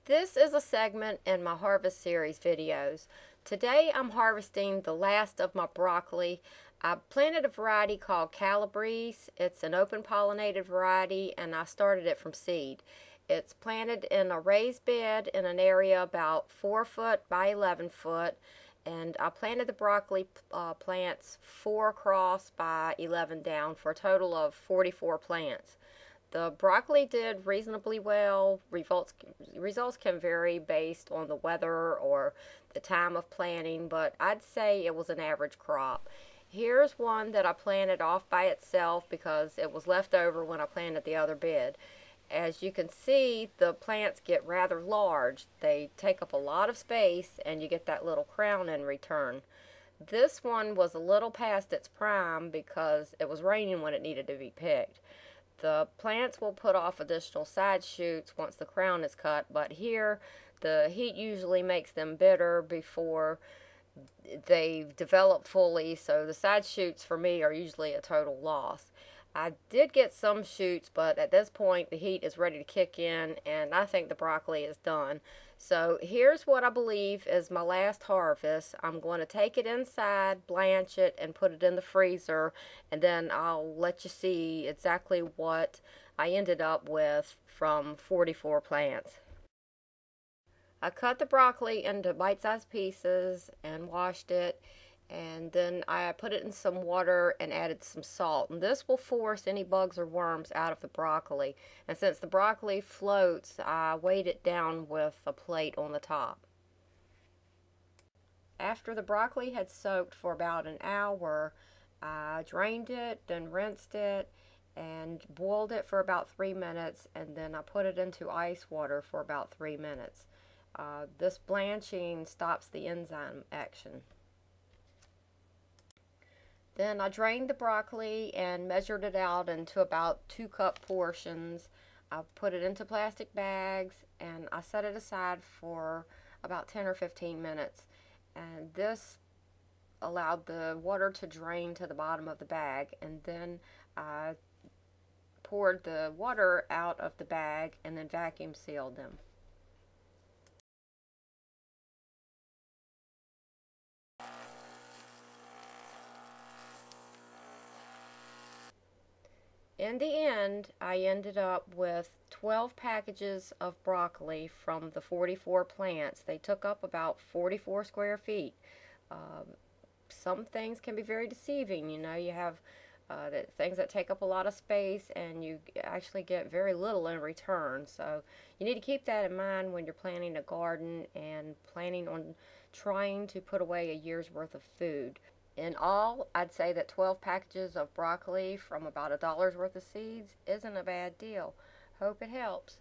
This is a segment in my Harvest Series videos. Today I'm harvesting the last of my broccoli. I planted a variety called Calabrese. It's an open pollinated variety and I started it from seed. It's planted in a raised bed in an area about 4 foot by 11 foot, and I planted the broccoli plants 4 across by 11 down for a total of 44 plants. The broccoli did reasonably well. Results can vary based on the weather or the time of planting, but I'd say it was an average crop. Here's one that I planted off by itself because it was left over when I planted the other bed. As you can see, the plants get rather large. They take up a lot of space and you get that little crown in return. This one was a little past its prime because it was raining when it needed to be picked. The plants will put off additional side shoots once the crown is cut, but here the heat usually makes them bitter before they develop fully, so the side shoots for me are usually a total loss. I did get some shoots, but at this point the heat is ready to kick in and I think the broccoli is done. So here's what I believe is my last harvest. I'm going to take it inside, blanch it, and put it in the freezer, and then I'll let you see exactly what I ended up with from 44 plants. I cut the broccoli into bite-sized pieces and washed it, and then I put it in some water and added some salt, and this will force any bugs or worms out of the broccoli. And since the broccoli floats, I weighed it down with a plate on the top. After the broccoli had soaked for about an hour, I drained it, then rinsed it and boiled it for about 3 minutes, and then I put it into ice water for about 3 minutes. This blanching stops the enzyme action. Then I drained the broccoli and measured it out into about 2-cup portions. I put it into plastic bags and I set it aside for about 10 or 15 minutes. And this allowed the water to drain to the bottom of the bag, and then I poured the water out of the bag and then vacuum sealed them. In the end, I ended up with 12 packages of broccoli from the 44 plants. They took up about 44 square feet. Some things can be very deceiving. You know, you have things that take up a lot of space and you actually get very little in return. So you need to keep that in mind when you're planning a garden and planning on trying to put away a year's worth of food. In all, I'd say that 12 packages of broccoli from about $1 worth of seeds isn't a bad deal. Hope it helps.